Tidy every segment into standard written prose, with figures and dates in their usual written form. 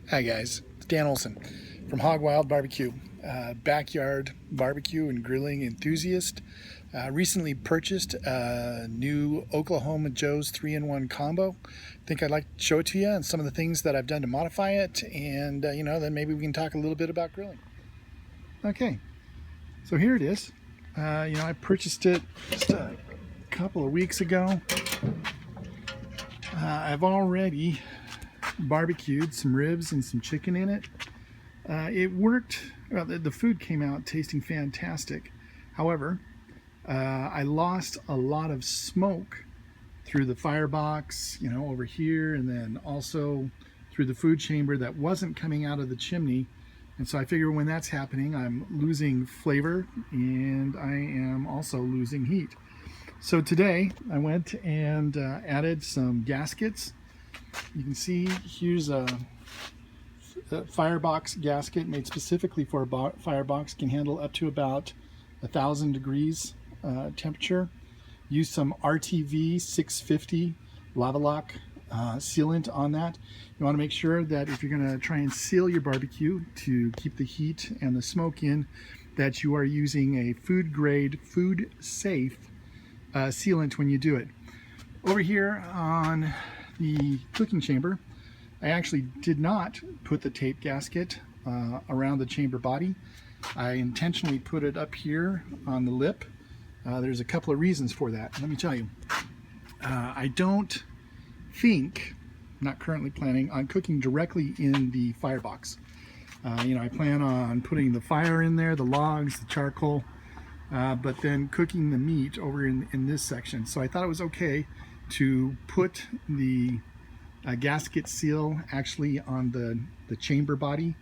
Hi guys, it's Dan Olson from Hog Wild Barbecue, backyard barbecue and grilling enthusiast. Recently purchased a new Oklahoma Joe's 3-in-1 combo. Think I'd like to show it to you and some of the things that I've done to modify it, and then maybe we can talk a little bit about grilling. Okay, so here it is. I purchased it just a couple of weeks ago. I've already barbecued some ribs and some chicken in it. It worked. Well, the food came out tasting fantastic. However, I lost a lot of smoke through the firebox, over here, and then also through the food chamber that wasn't coming out of the chimney. And so I figure when that's happening, I'm losing flavor and I am also losing heat. So today I went and added some gaskets. You can see here's a firebox gasket made specifically for a firebox. Can handle up to about 1,000 degrees temperature. Use some RTV 650 Lava-Lock sealant on that. You want to make sure that if you're going to try and seal your barbecue to keep the heat and the smoke in, that you are using a food grade, food safe sealant when you do it. Over here on the cooking chamber, I actually did not put the tape gasket around the chamber body. I intentionally put it up here on the lip. There's a couple of reasons for that. Let me tell you. I don't think, not currently planning on cooking directly in the firebox. I plan on putting the fire in there, the logs, the charcoal, but then cooking the meat over in this section. So I thought it was okay to put the gasket seal actually on the chamber body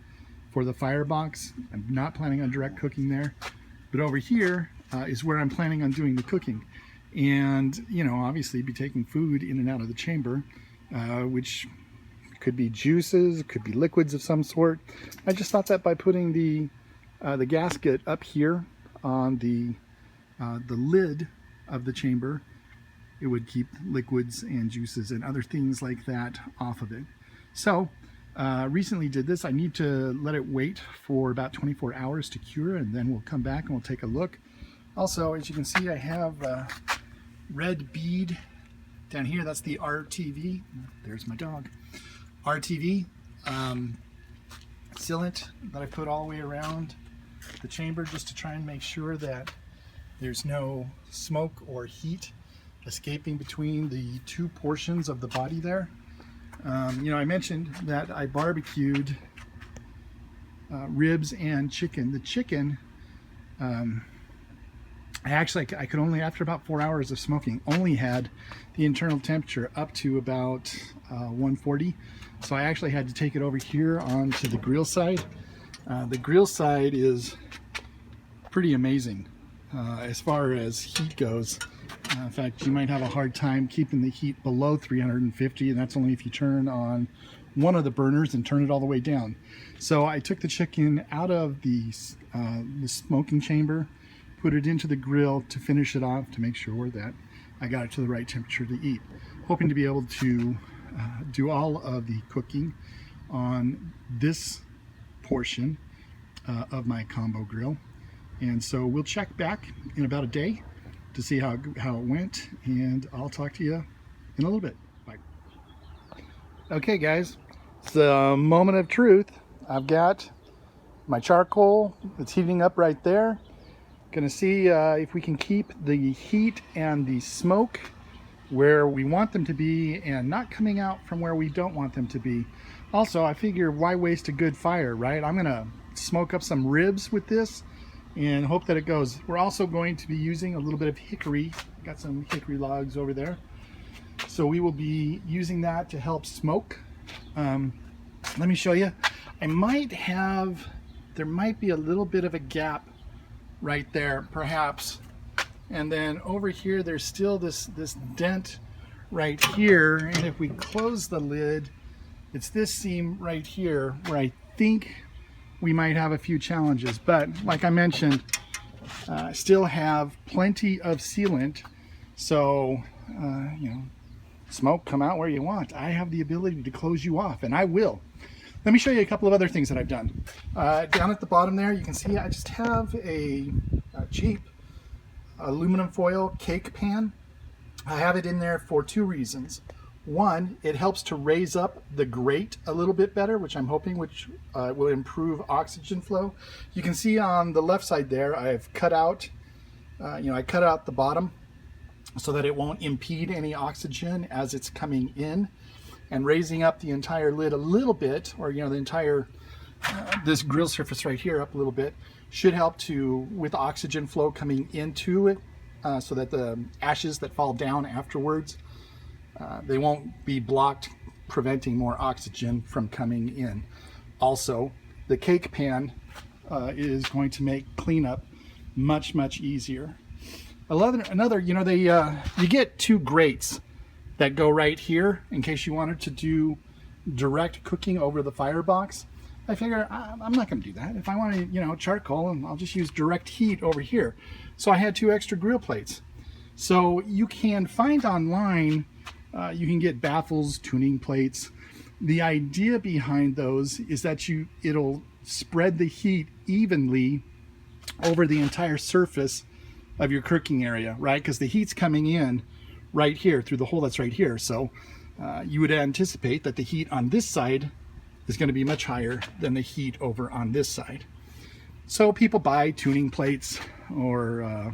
for the firebox. I'm not planning on direct cooking there, but over here is where I'm planning on doing the cooking. And obviously be taking food in and out of the chamber, which could be juices, could be liquids of some sort. I just thought that by putting the gasket up here on the lid of the chamber, it would keep liquids and juices and other things like that off of it. So recently did this. I need to let it wait for about 24 hours to cure, and then we'll come back and we'll take a look. Also, as you can see, I have a red bead down here. That's the RTV. There's my dog. RTV sealant that I put all the way around the chamber just to try and make sure that there's no smoke or heat escaping between the two portions of the body there. I mentioned that I barbecued ribs and chicken. The chicken, I could only, after about 4 hours of smoking, only had the internal temperature up to about 140. So I actually had to take it over here onto the grill side. The grill side is pretty amazing as far as heat goes. In fact, you might have a hard time keeping the heat below 350, and that's only if you turn on one of the burners and turn it all the way down. So I took the chicken out of the smoking chamber, put it into the grill to finish it off to make sure that I got it to the right temperature to eat. Hoping to be able to do all of the cooking on this portion of my combo grill. And so we'll check back in about a day to see how it went, and I'll talk to you in a little bit. Bye. Okay guys, it's a moment of truth. I've got my charcoal that's heating up right there. Gonna see if we can keep the heat and the smoke where we want them to be and not coming out from where we don't want them to be. Also, I figure why waste a good fire, right? I'm gonna smoke up some ribs with this and hope that it goes. We're also going to be using a little bit of hickory. Got some hickory logs over there. So we will be using that to help smoke. Let me show you. There might be a little bit of a gap right there, perhaps. And then over here, there's still this dent right here. And if we close the lid, it's this seam right here where I think we might have a few challenges, but like I mentioned, I still have plenty of sealant. So, smoke, come out where you want. I have the ability to close you off, and I will. Let me show you a couple of other things that I've done. Down at the bottom there, you can see I just have a cheap aluminum foil cake pan. I have it in there for two reasons. One, it helps to raise up the grate a little bit better, which I'm hoping will improve oxygen flow. You can see on the left side there, I've cut out, I cut out the bottom so that it won't impede any oxygen as it's coming in, and raising up the entire lid a little bit, or the entire this grill surface right here up a little bit, should help with oxygen flow coming into it, so that the ashes that fall down afterwards, they won't be blocked, preventing more oxygen from coming in. Also, the cake pan is going to make cleanup much easier. Another, you get two grates that go right here in case you wanted to do direct cooking over the firebox. I figure I'm not going to do that. If I want to, charcoal, and I'll just use direct heat over here. So I had two extra grill plates. So you can find online, you can get baffles, tuning plates. The idea behind those is that it'll spread the heat evenly over the entire surface of your cooking area, right? Because the heat's coming in right here through the hole that's right here. So you would anticipate that the heat on this side is going to be much higher than the heat over on this side. So people buy tuning plates or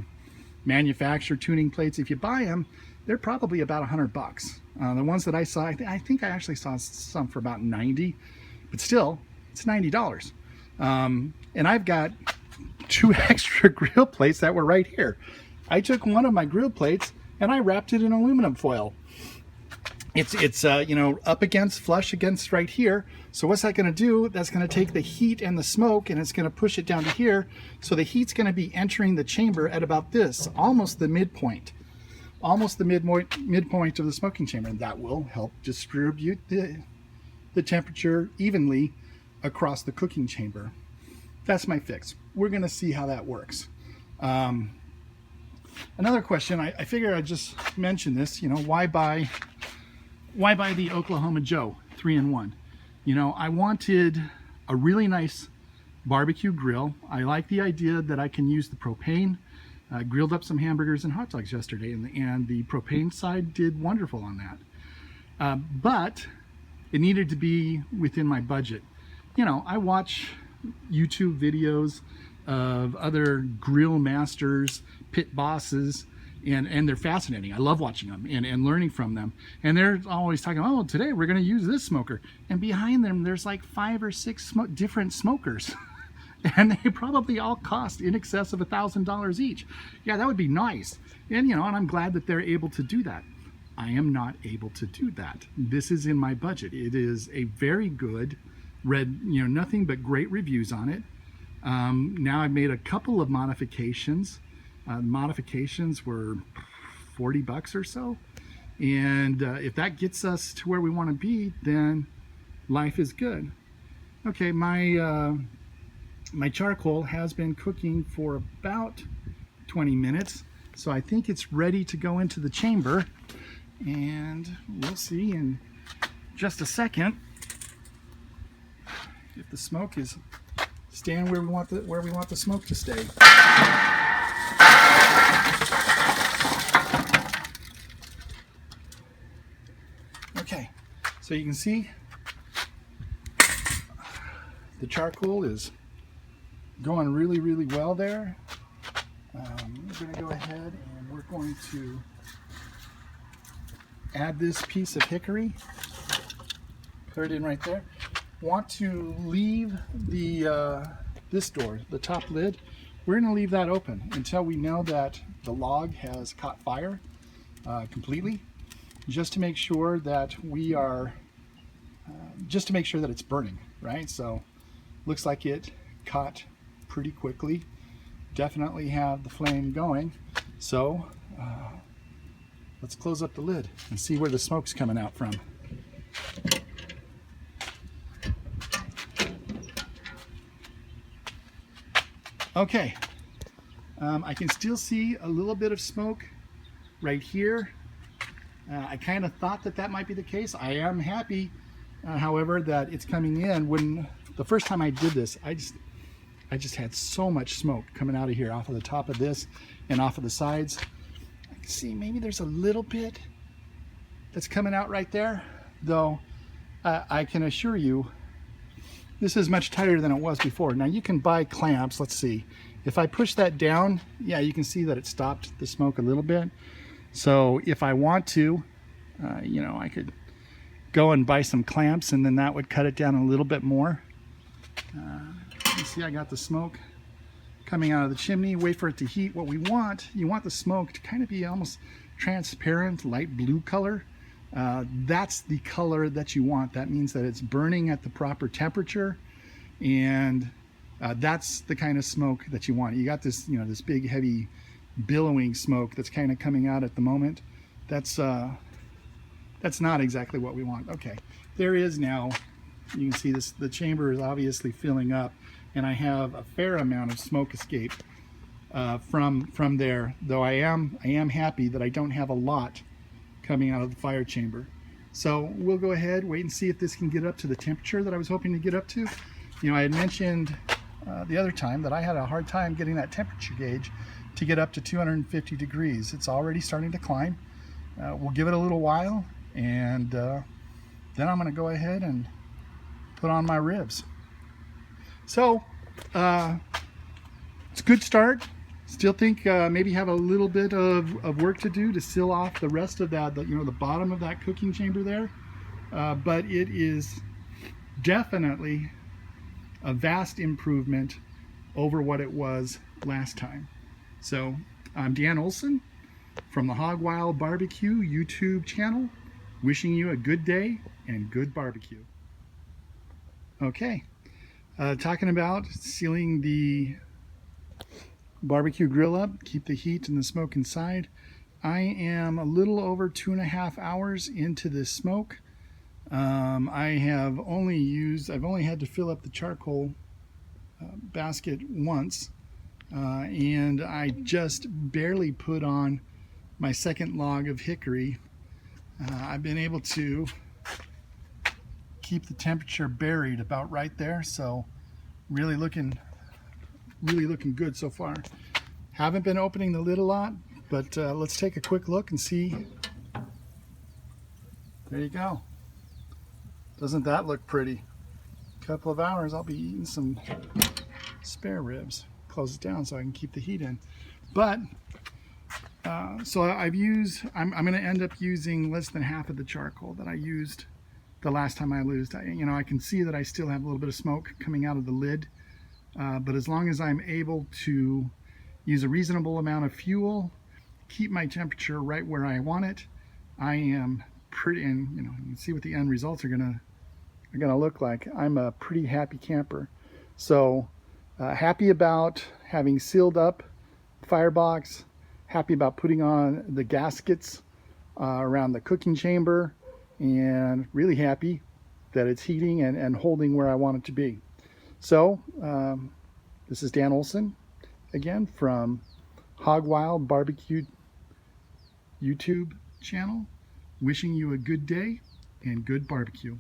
manufacture tuning plates. If you buy them, they're probably about $100. The ones that I saw, I think I actually saw some for about 90, but still, it's $90. And I've got two extra grill plates that were right here. I took one of my grill plates and I wrapped it in aluminum foil. It's up against, flush against right here. So what's that going to do? That's going to take the heat and the smoke and it's going to push it down to here. So the heat's going to be entering the chamber at about this, almost the midpoint. Almost the midpoint of the smoking chamber, and that will help distribute the temperature evenly across the cooking chamber. That's my fix. We're going to see how that works. Another question, I figure I'd just mention this, why buy the Oklahoma Joe 3-in-1? I wanted a really nice barbecue grill. I like the idea that I can use the propane. Grilled up some hamburgers and hot dogs yesterday, and the propane side did wonderful on that. But it needed to be within my budget. I watch YouTube videos of other grill masters, pit bosses, and they're fascinating. I love watching them and learning from them. And they're always talking, oh, today we're going to use this smoker. And behind them, there's like 5 or 6 different smokers. And they probably all cost in excess of $1,000 each. Yeah, that would be nice. And and I'm glad that they're able to do that. I am not able to do that. This is in my budget. It is a very good, nothing but great reviews on it. Now I've made a couple of modifications. Modifications were $40 or so. And if that gets us to where we want to be, then life is good. Okay, my charcoal has been cooking for about 20 minutes, so I think it's ready to go into the chamber, and we'll see in just a second if the smoke is staying where we want the smoke to stay. Okay, so you can see the charcoal is going really well there. We're going to go ahead and we're going to add this piece of hickory, put it in right there. Want to leave the this door, the top lid, we're going to leave that open until we know that the log has caught fire completely, just to make sure that we are just to make sure that it's burning, right? So looks like it caught pretty quickly. Definitely have the flame going. So let's close up the lid and see where the smoke's coming out from. Okay, I can still see a little bit of smoke right here. I kind of thought that might be the case. I am happy however, that it's coming in. When the first time I did this, I just had so much smoke coming out of here, off of the top of this and off of the sides. I can see maybe there's a little bit that's coming out right there, though I can assure you this is much tighter than it was before. Now you can buy clamps. Let's see. If I push that down, yeah, you can see that it stopped the smoke a little bit. So if I want to, you know, I could go and buy some clamps, and then that would cut it down a little bit more. You see I got the smoke coming out of the chimney. Wait for it to heat. What we want, you want the smoke to kind of be almost transparent, light blue color. That's the color that you want. That means that it's burning at the proper temperature, and that's the kind of smoke that you want. You got this, you know, this big heavy billowing smoke that's kind of coming out at the moment. That's not exactly what we want. Okay, there is now. You can see this, the chamber is obviously filling up, and I have a fair amount of smoke escape from there, though I am happy that I don't have a lot coming out of the fire chamber. So we'll go ahead, wait and see if this can get up to the temperature that I was hoping to get up to. You know, I had mentioned the other time that I had a hard time getting that temperature gauge to get up to 250 degrees. It's already starting to climb. We'll give it a little while, and then I'm going to go ahead and put on my ribs. So it's a good start. Still think maybe have a little bit of work to do to seal off the rest of that, you know, the bottom of that cooking chamber there. But it is definitely a vast improvement over what it was last time. So I'm Dan Olson from the Hog Wild Barbecue YouTube channel, wishing you a good day and good barbecue. Okay, talking about sealing the barbecue grill up, keep the heat and the smoke inside. I am a little over 2.5 hours into this smoke. I've only had to fill up the charcoal basket once, and I just barely put on my second log of hickory. I've been able to keep the temperature buried about right there, so really looking good so far. Haven't been opening the lid a lot, but let's take a quick look and see. There you go. Doesn't that look pretty? Couple of hours, I'll be eating some spare ribs. Close it down so I can keep the heat in. But so I'm going to end up using less than half of the charcoal that I used the last time I used. You know, I can see that I still have a little bit of smoke coming out of the lid. But as long as I'm able to use a reasonable amount of fuel, keep my temperature right where I want it, I am pretty, and you know, you can see what the end results are gonna look like. I'm a pretty happy camper. So happy about having sealed up the firebox, happy about putting on the gaskets around the cooking chamber, and really happy that it's heating and holding where I want it to be. So this is Dan Olson again from Hog Wild Barbecue YouTube channel, wishing you a good day and good barbecue.